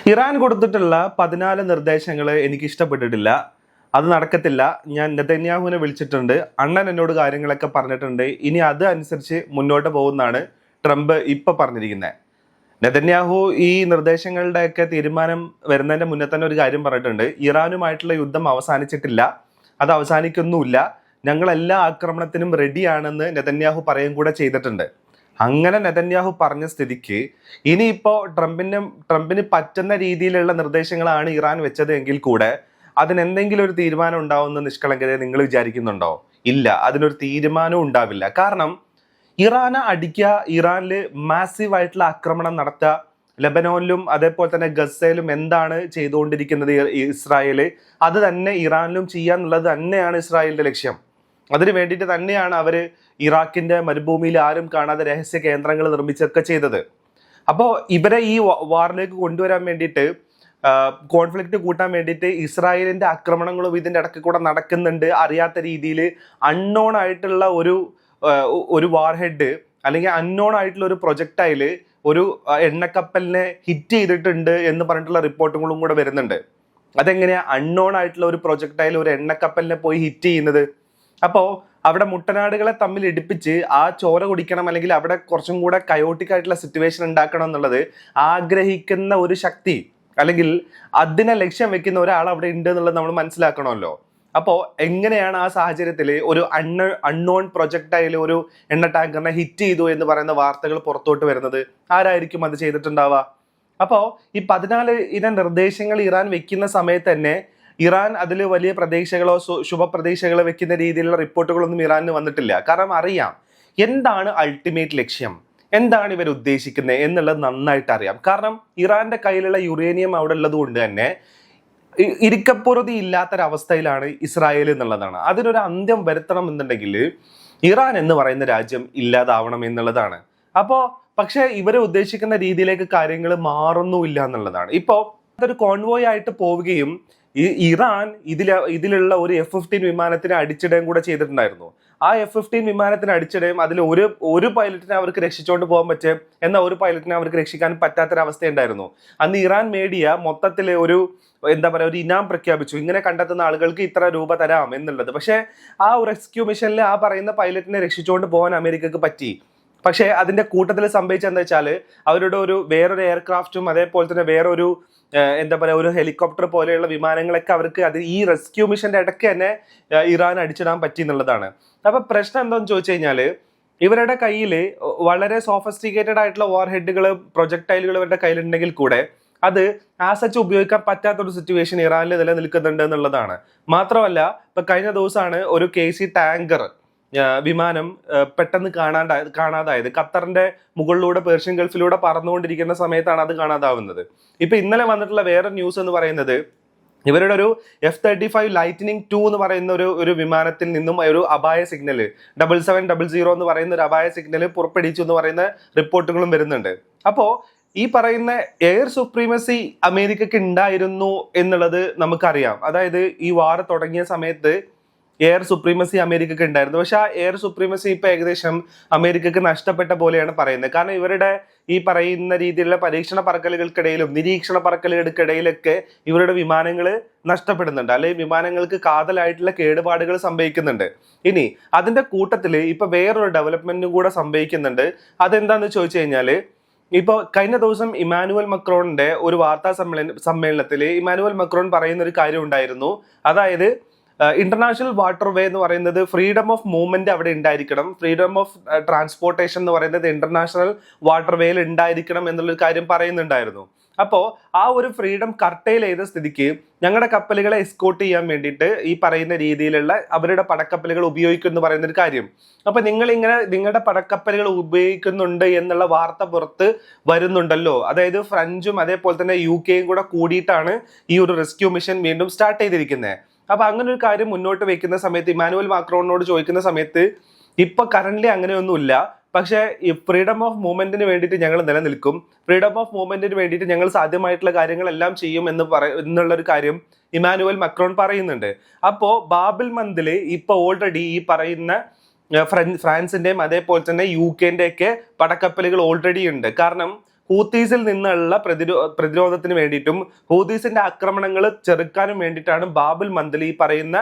Iran കൊടുത്തിട്ടുള്ള 14 നിർദ്ദേശങ്ങൾ എനിക്ക് ഇഷ്ടപ്പെട്ടിട്ടില്ല. അത് നടക്കത്തില്ല. ഞാൻ നെതന്യാഹുവിനെ വിളിച്ചിട്ടുണ്ട്. അണ്ണൻ എന്നോട് കാര്യങ്ങളൊക്കെ പറഞ്ഞിട്ടുണ്ട്. ഇനി അത് അനുസരിച്ച് മുന്നോട്ട് പോകുന്നതാണ് ട്രംപ് ഇപ്പൊ പറഞ്ഞിരിക്കുന്നത്. നെതന്യാഹു ഈ നിർദ്ദേശങ്ങളുടെയൊക്കെ തീരുമാനം വരുന്നതിന്റെ മുന്നേ തന്നെ ഒരു കാര്യം പറഞ്ഞിട്ടുണ്ട്. ഇറാനുമായിട്ടുള്ള യുദ്ധം അവസാനിച്ചിട്ടില്ല, അത് അവസാനിക്കുന്നുമില്ല, ഞങ്ങൾ എല്ലാ ആക്രമണത്തിനും റെഡിയാണെന്ന് നെതന്യാഹു കൂടെ ചെയ്തിട്ടുണ്ട്. അങ്ങനെ നെതന്യാഹു പറഞ്ഞ സ്ഥിതിക്ക് ഇനിയിപ്പോ ട്രംപിന് പറ്റുന്ന രീതിയിലുള്ള നിർദ്ദേശങ്ങളാണ് ഇറാൻ വെച്ചത് എങ്കിൽ കൂടെ അതിനെന്തെങ്കിലും ഒരു തീരുമാനം ഉണ്ടാവുന്ന നിഷ്കളങ്കത നിങ്ങൾ വിചാരിക്കുന്നുണ്ടോ? ഇല്ല, അതിനൊരു തീരുമാനവും ഉണ്ടാവില്ല. കാരണം ഇറാനെ അടിക്കുക, ഇറാനില് മാസീവ് ആയിട്ടുള്ള ആക്രമണം നടത്തുക, ലെബനോനിലും അതേപോലെ തന്നെ ഗസയിലും എന്താണ് ചെയ്തുകൊണ്ടിരിക്കുന്നത് ഇസ്രായേല്, അത് തന്നെ ഇറാനിലും ചെയ്യാന്നുള്ളത് തന്നെയാണ് ഇസ്രായേലിന്റെ ലക്ഷ്യം. അതിനു വേണ്ടിയിട്ട് തന്നെയാണ് അവര് ഇറാഖിന്റെ മരുഭൂമിയിൽ ആരും കാണാതെ രഹസ്യ കേന്ദ്രങ്ങൾ നിർമ്മിച്ചൊക്കെ ചെയ്തത്. അപ്പോൾ ഇവരെ ഈ വാറിലേക്ക് കൊണ്ടുവരാൻ വേണ്ടിയിട്ട്, കോൺഫ്ലിക്റ്റ് കൂട്ടാൻ വേണ്ടിയിട്ട് ഇസ്രായേലിന്റെ ആക്രമണങ്ങളും ഇതിന്റെ ഇടയ്ക്ക് കൂടെ നടക്കുന്നുണ്ട്. അറിയാത്ത രീതിയിൽ അൺനോൺ ആയിട്ടുള്ള ഒരു വാർഹെഡ് അല്ലെങ്കിൽ അൺനോൺ ആയിട്ടുള്ള ഒരു പ്രൊജക്ടൈല് ഒരു എണ്ണക്കപ്പലിനെ ഹിറ്റ് ചെയ്തിട്ടുണ്ട് എന്ന് പറഞ്ഞിട്ടുള്ള റിപ്പോർട്ടുകളും കൂടെ വരുന്നുണ്ട്. അതെങ്ങനെയാ അൺനോൺ ആയിട്ടുള്ള ഒരു പ്രൊജക്ടൈൽ ഒരു എണ്ണക്കപ്പലിനെ പോയി ഹിറ്റ് ചെയ്യുന്നത്? അപ്പോ അവിടെ മുട്ടനാടുകളെ തമ്മിൽ ഇടിപ്പിച്ച് ആ ചോര കുടിക്കണം, അല്ലെങ്കിൽ അവിടെ കുറച്ചും കൂടെ കയോട്ടിക് ആയിട്ടുള്ള സിറ്റുവേഷൻ ഉണ്ടാക്കണം എന്നുള്ളത് ആഗ്രഹിക്കുന്ന ഒരു ശക്തി അല്ലെങ്കിൽ അതിനെ ലക്ഷ്യം വെക്കുന്ന ഒരാൾ അവിടെ ഉണ്ട് എന്നുള്ളത് നമ്മൾ മനസ്സിലാക്കണമല്ലോ. അപ്പോൾ എങ്ങനെയാണ് ആ സാഹചര്യത്തിൽ ഒരു അൺനോൺ പ്രൊജക്റ്റായിൽ ഒരു എണ്ണ ടാങ്കറിനെ ഹിറ്റ് ചെയ്തു എന്ന് പറയുന്ന വാർത്തകൾ പുറത്തോട്ട് വരുന്നത്? ആരായിരിക്കും അത് ചെയ്തിട്ടുണ്ടാവുക? അപ്പോൾ ഈ 14 ഇനം നിർദ്ദേശങ്ങൾ ഇറാൻ വെക്കുന്ന സമയത്ത് തന്നെ ഇറാൻ അതിൽ വലിയ പ്രതീക്ഷകളോ ശുഭപ്രതീക്ഷകളോ വെക്കുന്ന രീതിയിലുള്ള റിപ്പോർട്ടുകളൊന്നും ഇറാനിന് വന്നിട്ടില്ല. കാരണം അറിയാം എന്താണ് അൾട്ടിമേറ്റ് ലക്ഷ്യം, എന്താണ് ഇവർ ഉദ്ദേശിക്കുന്നത് എന്നുള്ളത് നന്നായിട്ട് അറിയാം. കാരണം ഇറാന്റെ കയ്യിലുള്ള യുറേനിയം അവിടെ ഉള്ളത് കൊണ്ട് തന്നെ ഇരിക്കപ്പുറതി ഇല്ലാത്തൊരവസ്ഥയിലാണ് ഇസ്രായേൽ എന്നുള്ളതാണ്. അതിനൊരു അന്ത്യം വരുത്തണം എന്നുണ്ടെങ്കിൽ ഇറാൻ എന്ന് പറയുന്ന രാജ്യം ഇല്ലാതാവണം എന്നുള്ളതാണ്. പക്ഷെ ഇവരെ ഉദ്ദേശിക്കുന്ന രീതിയിലേക്ക് കാര്യങ്ങൾ മാറുന്നുമില്ല എന്നുള്ളതാണ്. ഇപ്പോൾ അതൊരു കോൺവോയ് ആയിട്ട് പോവുകയും ഇറാൻ ഇതിലുള്ള ഒരു F-15 വിമാനത്തിന് അടിച്ചിടുകയും കൂടെ ചെയ്തിട്ടുണ്ടായിരുന്നു. ആ F-15 വിമാനത്തിന് അടിച്ചിടുകയും അതിൽ ഒരു പൈലറ്റിനെ അവർക്ക് രക്ഷിച്ചുകൊണ്ട് പോകാൻ പറ്റും, എന്നാൽ ഒരു പൈലറ്റിനെ അവർക്ക് രക്ഷിക്കാൻ പറ്റാത്തൊരവസ്ഥ ഉണ്ടായിരുന്നു. അന്ന് ഇറാൻ മീഡിയ മൊത്തത്തിൽ ഒരു ഒരു ഇനാം പ്രഖ്യാപിച്ചു, ഇങ്ങനെ കണ്ടെത്തുന്ന ആളുകൾക്ക് ഇത്ര രൂപ തരാം എന്നുള്ളത്. പക്ഷെ ആ ഒരു റെസ്ക്യൂ മിഷനിൽ ആ പറയുന്ന പൈലറ്റിനെ രക്ഷിച്ചുകൊണ്ട് പോകാൻ അമേരിക്കക്ക് പറ്റി. പക്ഷെ അതിന്റെ കൂട്ടത്തിൽ സംഭവിച്ചെന്താ വെച്ചാൽ അവരുടെ വേറൊരു എയർക്രാഫ്റ്റും അതേപോലെ തന്നെ വേറൊരു ഒരു ഹെലികോപ്റ്റർ പോലെയുള്ള വിമാനങ്ങളൊക്കെ അവർക്ക് ഈ റെസ്ക്യൂ മിഷന്റെ ഇടയ്ക്ക് തന്നെ ഇറാൻ അടിച്ചിടാൻ പറ്റി എന്നുള്ളതാണ്. അപ്പൊ പ്രശ്നം എന്താണെന്ന് ചോദിച്ചു കഴിഞ്ഞാൽ ഇവരുടെ കയ്യിൽ വളരെ സോഫിസ്റ്റിക്കേറ്റഡ് ആയിട്ടുള്ള വാർ ഹെഡുകൾ, പ്രൊജക്ടൈലുകൾ ഇവരുടെ കയ്യിലുണ്ടെങ്കിൽ കൂടെ അത് ആസച്ച് ഉപയോഗിക്കാൻ പറ്റാത്തൊരു സിറ്റുവേഷൻ ഇറാനിൽ നിലനിൽക്കുന്നുണ്ട് എന്നുള്ളതാണ്. മാത്രമല്ല ഇപ്പൊ കഴിഞ്ഞ ദിവസമാണ് ഒരു KC ടാങ്കർ വിമാനം പെട്ടെന്ന് കാണാതായത്. ഖത്തറിന്റെ മുകളിലൂടെ പേർഷ്യൻ ഗൾഫിലൂടെ പറന്നുകൊണ്ടിരിക്കുന്ന സമയത്താണ് അത് കാണാതാവുന്നത്. ഇപ്പൊ ഇന്നലെ വന്നിട്ടുള്ള വേറെ ന്യൂസ് എന്ന് പറയുന്നത് ഇവരുടെ ഒരു F-35 ലൈറ്റനിങ് 2 എന്ന് പറയുന്ന ഒരു വിമാനത്തിൽ നിന്നും ഒരു അപായ സിഗ്നൽ 7700 എന്ന് പറയുന്ന ഒരു അപായ സിഗ്നൽ പുറപ്പെടുവിച്ചു എന്ന് പറയുന്ന റിപ്പോർട്ടുകളും വരുന്നുണ്ട്. അപ്പോ ഈ പറയുന്ന എയർ സുപ്രീമസി അമേരിക്കക്ക് ഉണ്ടായിരുന്നു എന്നുള്ളത് നമുക്കറിയാം. അതായത് ഈ വാർ തുടങ്ങിയ സമയത്ത് എയർ സുപ്രീമസി അമേരിക്കക്ക് ഉണ്ടായിരുന്നു. പക്ഷെ ആ എയർ സുപ്രീമസി ഇപ്പൊ ഏകദേശം അമേരിക്കക്ക് നഷ്ടപ്പെട്ട പോലെയാണ് പറയുന്നത്. കാരണം ഇവരുടെ ഈ പറയുന്ന രീതിയിലുള്ള പരീക്ഷണ പറക്കലുകൾക്കിടയിലും നിരീക്ഷണ പറക്കലുകൾക്കിടയിലൊക്കെ ഇവരുടെ വിമാനങ്ങൾ നഷ്ടപ്പെടുന്നുണ്ട്, അല്ലെങ്കിൽ വിമാനങ്ങൾക്ക് കാതലായിട്ടുള്ള കേടുപാടുകൾ സംഭവിക്കുന്നുണ്ട്. ഇനി അതിന്റെ കൂട്ടത്തിൽ ഇപ്പൊ വേറൊരു ഡെവലപ്മെന്റും കൂടെ സംഭവിക്കുന്നുണ്ട്. അതെന്താന്ന് ചോദിച്ചു കഴിഞ്ഞാല് ഇപ്പൊ കഴിഞ്ഞ ദിവസം ഇമാനുവൽ മക്രോണിന്റെ ഒരു വാർത്താ സമ്മേളനത്തിൽ ഇമാനുവൽ മക്രോൺ പറയുന്ന ഒരു കാര്യം ഉണ്ടായിരുന്നു. അതായത് ഇന്റർനാഷണൽ വാട്ടർ വേ എന്ന് പറയുന്നത് ഫ്രീഡം ഓഫ് മൂവ്മെന്റ് അവിടെ ഉണ്ടായിരിക്കണം, ഫ്രീഡം ഓഫ് ട്രാൻസ്പോർട്ടേഷൻ എന്ന് പറയുന്നത് ഇന്റർനാഷണൽ വാട്ടർ വേയിൽ ഉണ്ടായിരിക്കണം എന്നുള്ളൊരു കാര്യം പറയുന്നുണ്ടായിരുന്നു. അപ്പോൾ ആ ഒരു ഫ്രീഡം കർട്ടൈൽ ചെയ്ത സ്ഥിതിക്ക് ഞങ്ങളുടെ കപ്പലുകളെ എസ്കോർട്ട് ചെയ്യാൻ വേണ്ടിയിട്ട് ഈ പറയുന്ന രീതിയിലുള്ള അവരുടെ പടക്കപ്പലുകൾ ഉപയോഗിക്കും എന്ന് പറയുന്ന ഒരു കാര്യം. അപ്പൊ നിങ്ങളുടെ പടക്കപ്പലുകൾ ഉപയോഗിക്കുന്നുണ്ട് എന്നുള്ള വാർത്ത പുറത്ത് വരുന്നുണ്ടല്ലോ. അതായത് ഫ്രഞ്ചും അതേപോലെ തന്നെ UK കൂടെ കൂടിയിട്ടാണ് ഈ ഒരു റെസ്ക്യൂ മിഷൻ വീണ്ടും സ്റ്റാർട്ട് ചെയ്തിരിക്കുന്നത്. അപ്പൊ അങ്ങനെ ഒരു കാര്യം മുന്നോട്ട് വെക്കുന്ന സമയത്ത് ഇമാനുവൽ മാക്രോണിനോട് ചോദിക്കുന്ന സമയത്ത് ഇപ്പൊ കറന്റ്ലി അങ്ങനെയൊന്നുമില്ല, പക്ഷേ ഈ ഫ്രീഡം ഓഫ് മൂവ്മെന്റിന് വേണ്ടിയിട്ട് ഞങ്ങൾ നിലനിൽക്കും, ഫ്രീഡം ഓഫ് മൂവ്മെന്റിന് വേണ്ടിയിട്ട് ഞങ്ങൾ സാധ്യമായിട്ടുള്ള കാര്യങ്ങളെല്ലാം ചെയ്യും എന്നുള്ളൊരു കാര്യം ഇമാനുവൽ മക്രോൺ പറയുന്നുണ്ട്. അപ്പോ ബാബിൽ മന്ദില് ഇപ്പൊ ഓൾറെഡി ഈ പറയുന്ന ഫ്രാൻസിന്റെയും അതേപോലെ തന്നെ UK ഒക്കെ പടക്കപ്പലുകൾ ഓൾറെഡി ഉണ്ട്. കാരണം ഹൂത്തീസിൽ നിന്നുള്ള പ്രതിരോധത്തിന് വേണ്ടിയിട്ടും ഹൂത്തീസിന്റെ ആക്രമണങ്ങൾ ചെറുക്കാനും വേണ്ടിയിട്ടാണ് ബാബുൽ മന്ദൽ ഈ പറയുന്ന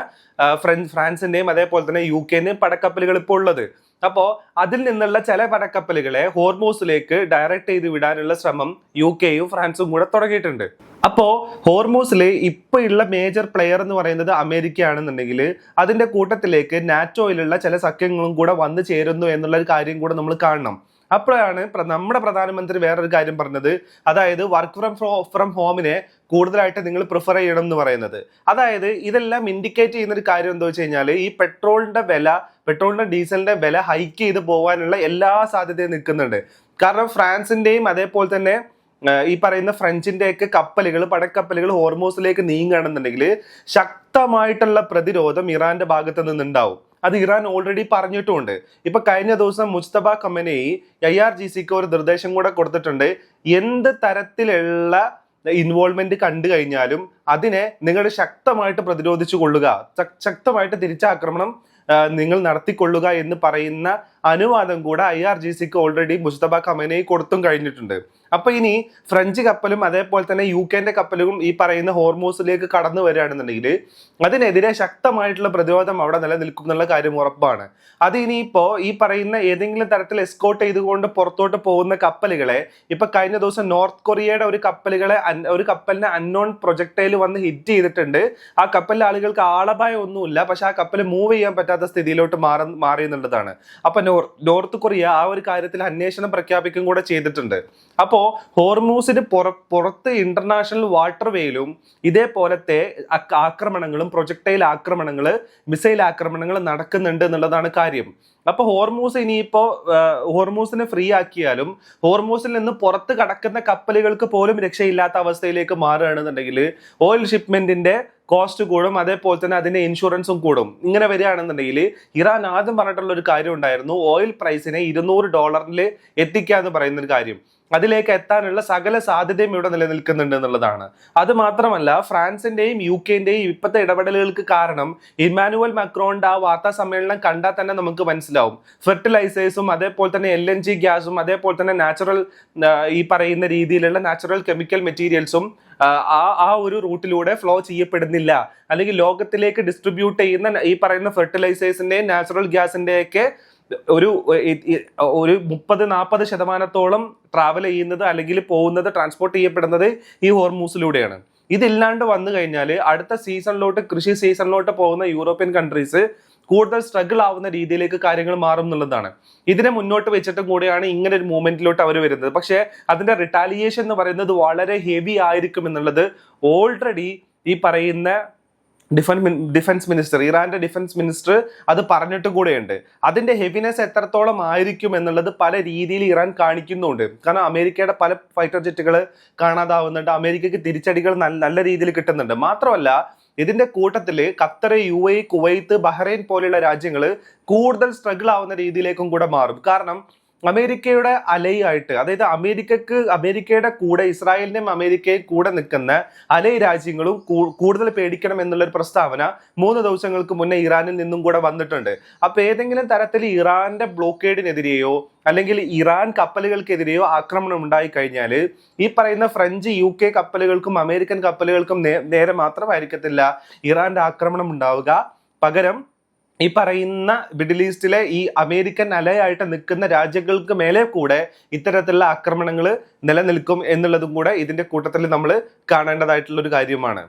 ഫ്രാൻസിന്റെയും അതേപോലെ തന്നെ UK-ന്റെയും പടക്കപ്പലുകൾ ഇപ്പോൾ ഉള്ളത്. അപ്പോൾ അതിൽ നിന്നുള്ള ചില പടക്കപ്പലുകളെ ഹോർമൂസിലേക്ക് ഡയറക്റ്റ് ചെയ്ത് വിടാനുള്ള ശ്രമം UK-യും ഫ്രാൻസും കൂടെ തുടങ്ങിയിട്ടുണ്ട്. അപ്പോൾ ഹോർമൂസിലെ ഇപ്പൊ ഉള്ള മേജർ പ്ലെയർ എന്ന് പറയുന്നത് അമേരിക്കയാണെന്നുണ്ടെങ്കിൽ അതിന്റെ കൂട്ടത്തിലേക്ക് നാറ്റോയിലുള്ള ചില സഖ്യങ്ങളും കൂടെ വന്നു ചേരുന്നു എന്നുള്ള ഒരു കാര്യം കൂടെ നമ്മൾ കാണണം. അപ്പോഴാണ് നമ്മുടെ പ്രധാനമന്ത്രി വേറൊരു കാര്യം പറഞ്ഞത്, അതായത് വർക്ക് ഫ്രം ഹോമിനെ കൂടുതലായിട്ട് നിങ്ങൾ പ്രിഫർ ചെയ്യണം എന്ന് പറയുന്നത്. അതായത് ഇതെല്ലാം ഇൻഡിക്കേറ്റ് ചെയ്യുന്ന ഒരു കാര്യം എന്താ വെച്ച് കഴിഞ്ഞാൽ ഈ പെട്രോളിന്റെ ഡീസലിന്റെ വില ഹൈക്ക് ചെയ്ത് പോകാനുള്ള എല്ലാ സാധ്യതയും നിൽക്കുന്നുണ്ട്. കാരണം ഫ്രാൻസിന്റെയും അതേപോലെ തന്നെ ഈ പറയുന്ന ഫ്രഞ്ചിന്റെ ഒക്കെ പടക്കപ്പലുകൾ ഹോർമൂസിലേക്ക് നീങ്ങുകയാണെന്നുണ്ടെങ്കിൽ ശക്തമായിട്ടുള്ള പ്രതിരോധം ഇറാന്റെ ഭാഗത്ത് നിന്നുണ്ടാവും. അത് ഇറാൻ ഓൾറെഡി പറഞ്ഞിട്ടുമുണ്ട്. ഇപ്പൊ കഴിഞ്ഞ ദിവസം മുസ്തഫ ഖമനേയി IRGCക്ക് ഒരു നിർദ്ദേശം കൂടെ കൊടുത്തിട്ടുണ്ട്. എന്ത് തരത്തിലുള്ള ഇൻവോൾവ്മെന്റ് കണ്ടു കഴിഞ്ഞാലും അതിനെ നിങ്ങൾ ശക്തമായിട്ട് പ്രതിരോധിച്ചു കൊള്ളുക, ശക്തമായിട്ട് തിരിച്ചാക്രമണം നിങ്ങൾ നടത്തിക്കൊള്ളുക എന്ന് പറയുന്ന അനുവാദം കൂടെ IRGCക്ക് ഓൾറെഡി മുസ്തഫ ഖമനേയി കൊടുത്തും കഴിഞ്ഞിട്ടുണ്ട്. അപ്പൊ ഇനി ഫ്രഞ്ച് കപ്പലും അതേപോലെ തന്നെ UK-ന്റെ കപ്പലും ഈ പറയുന്ന ഹോർമൂസിലേക്ക് കടന്നു വരികയാണെന്നുണ്ടെങ്കിൽ അതിനെതിരെ ശക്തമായിട്ടുള്ള പ്രതിരോധം അവിടെ നിലനിൽക്കും എന്നുള്ള കാര്യം ഉറപ്പാണ്. അത് ഇനിയിപ്പോ ഈ പറയുന്ന ഏതെങ്കിലും തരത്തിൽ എസ്കോർട്ട് ചെയ്തുകൊണ്ട് പുറത്തോട്ട് പോകുന്ന കപ്പലുകളെ ഇപ്പൊ കഴിഞ്ഞ ദിവസം നോർത്ത് കൊറിയയുടെ ഒരു കപ്പലിനെ അൺനോൺ പ്രൊജക്ടൈൽ വന്ന് ഹിറ്റ് ചെയ്തിട്ടുണ്ട്. ആ കപ്പലിലെ ആളുകൾക്ക് ആളപായം ഒന്നുമില്ല, പക്ഷെ ആ കപ്പൽ മൂവ് ചെയ്യാൻ പറ്റാത്ത സ്ഥിതിയിലോട്ട് മാറി എന്നുള്ളതാണ്. അപ്പൊ നോർത്ത് കൊറിയ ആ ഒരു കാര്യത്തിൽ അന്വേഷണം പ്രഖ്യാപിക്കും കൂടെ ചെയ്തിട്ടുണ്ട്. അപ്പോ ഹോർമൂസിന് പുറത്ത് ഇന്റർനാഷണൽ വാട്ടർ വേയിലും ഇതേപോലത്തെ ആക്രമണങ്ങളും പ്രൊജക്ടൈൽ ആക്രമണങ്ങള് മിസൈൽ ആക്രമണങ്ങൾ നടക്കുന്നുണ്ട് എന്നുള്ളതാണ് കാര്യം. അപ്പൊ ഹോർമൂസിനെ ഫ്രീ ആക്കിയാലും ഹോർമൂസിൽ നിന്ന് പുറത്ത് കടക്കുന്ന കപ്പലുകൾക്ക് പോലും രക്ഷയില്ലാത്ത അവസ്ഥയിലേക്ക് മാറുകയാണെന്നുണ്ടെങ്കിൽ ഓയിൽ ഷിപ്മെന്റിന്റെ കോസ്റ്റ് കൂടും, അതേപോലെ തന്നെ അതിന്റെ ഇൻഷുറൻസും കൂടും. ഇങ്ങനെ വരികയാണെന്നുണ്ടെങ്കിൽ ഇറാൻ ആദ്യം പറഞ്ഞിട്ടുള്ള ഒരു കാര്യം ഉണ്ടായിരുന്നു, ഓയിൽ പ്രൈസിനെ $200 എത്തിക്കുക എന്ന് പറയുന്ന ഒരു കാര്യം. അതിലേക്ക് എത്താനുള്ള സകല സാധ്യതയും ഇവിടെ നിലനിൽക്കുന്നുണ്ട് എന്നുള്ളതാണ്. അത് മാത്രമല്ല ഫ്രാൻസിന്റെയും UK-ന്റെയും ഇപ്പോഴത്തെ ഇടപെടലുകൾക്ക് കാരണം ഇമ്മാനുവൽ മാക്രോണിന്റെ ആ വാർത്താ സമ്മേളനം കണ്ടാൽ തന്നെ നമുക്ക് മനസ്സിലാവും. ഫെർട്ടിലൈസേഴ്സും അതേപോലെ തന്നെ LNG ഗ്യാസും അതേപോലെ തന്നെ ഈ പറയുന്ന രീതിയിലുള്ള നാച്ചുറൽ കെമിക്കൽ മെറ്റീരിയൽസും ആ ഒരു റൂട്ടിലൂടെ ഫ്ലോ ചെയ്യപ്പെടുന്നില്ല, അല്ലെങ്കിൽ ലോകത്തിലേക്ക് ഡിസ്ട്രിബ്യൂട്ട് ചെയ്യുന്ന ഈ പറയുന്ന ഫെർട്ടിലൈസേഴ്സിന്റെയും നാച്ചുറൽ ഗ്യാസിന്റെയൊക്കെ ഒരു 30-40% ട്രാവൽ ചെയ്യുന്നത് അല്ലെങ്കിൽ പോകുന്നത് ട്രാൻസ്പോർട്ട് ചെയ്യപ്പെടുന്നത് ഈ ഹോർമൂസിലൂടെയാണ്. ഇതില്ലാണ്ട് വന്നു കഴിഞ്ഞാൽ അടുത്ത കൃഷി സീസണിലോട്ട് പോകുന്ന യൂറോപ്യൻ കൺട്രീസ് കൂടുതൽ സ്ട്രഗിൾ ആവുന്ന രീതിയിലേക്ക് കാര്യങ്ങൾ മാറും എന്നുള്ളതാണ്. ഇതിനെ മുന്നോട്ട് വെച്ചിട്ടും കൂടെയാണ് ഇങ്ങനെ ഒരു മൂവ്മെന്റിലോട്ട് അവർ വരുന്നത്. പക്ഷേ അതിന്റെ റിട്ടാലിയേഷൻ എന്ന് പറയുന്നത് വളരെ ഹെവി ആയിരിക്കും എന്നുള്ളത് ഓൾറെഡി ഈ പറയുന്ന ഡിഫൻസ് മിനിസ്റ്റർ, ഇറാന്റെ ഡിഫൻസ് മിനിസ്റ്റർ അത് പറഞ്ഞിട്ട് കൂടെയുണ്ട്. അതിന്റെ ഹെവിനെസ് എത്രത്തോളം ആയിരിക്കും എന്നുള്ളത് പല രീതിയിൽ ഇറാൻ കാണിക്കുന്നുണ്ട്. കാരണം അമേരിക്കയുടെ പല ഫൈറ്റർ ജെറ്റുകൾ കാണാതാവുന്നുണ്ട്, അമേരിക്കയ്ക്ക് തിരിച്ചടികൾ നല്ല രീതിയിൽ കിട്ടുന്നുണ്ട്. മാത്രമല്ല ഇതിന്റെ കൂട്ടത്തില് ഖത്തർ, UAE, കുവൈത്ത്, ബഹ്റൈൻ പോലെയുള്ള രാജ്യങ്ങൾ കൂടുതൽ സ്ട്രഗിൾ ആവുന്ന രീതിയിലേക്കും കൂടെ മാറും. കാരണം അമേരിക്കയുടെ അലയായിട്ട്, അതായത് അമേരിക്കയുടെ കൂടെ ഇസ്രായേലിന്റെയും അമേരിക്കയും കൂടെ നിൽക്കുന്ന അലൈ രാജ്യങ്ങളും കൂടുതൽ പേടിക്കണം എന്നുള്ള ഒരു പ്രസ്താവന 3 ദിവസങ്ങൾക്ക് മുന്നേ ഇറാനിൽ നിന്നും കൂടെ വന്നിട്ടുണ്ട്. അപ്പൊ ഏതെങ്കിലും തരത്തിൽ ഇറാന്റെ ബ്ലോക്കേഡിനെതിരെയോ അല്ലെങ്കിൽ ഇറാൻ കപ്പലുകൾക്കെതിരെയോ ആക്രമണം ഉണ്ടായി കഴിഞ്ഞാൽ ഈ പറയുന്ന ഫ്രഞ്ച് UK കപ്പലുകൾക്കും അമേരിക്കൻ കപ്പലുകൾക്കും നേരെ മാത്രമായിരിക്കത്തില്ല ഇറാന്റെ ആക്രമണം ഉണ്ടാവുക. പകരം ഈ പറയുന്ന മിഡിൽ ഈസ്റ്റിലെ ഈ അമേരിക്കൻ അലയായിട്ട് നിൽക്കുന്ന രാജ്യങ്ങൾക്ക് മേലെ കൂടെ ഇത്തരത്തിലുള്ള ആക്രമണങ്ങൾ നിലനിൽക്കും എന്നുള്ളതും കൂടെ ഇതിന്റെ കൂട്ടത്തിൽ നമ്മൾ കാണേണ്ടതായിട്ടുള്ള ഒരു കാര്യമാണ്.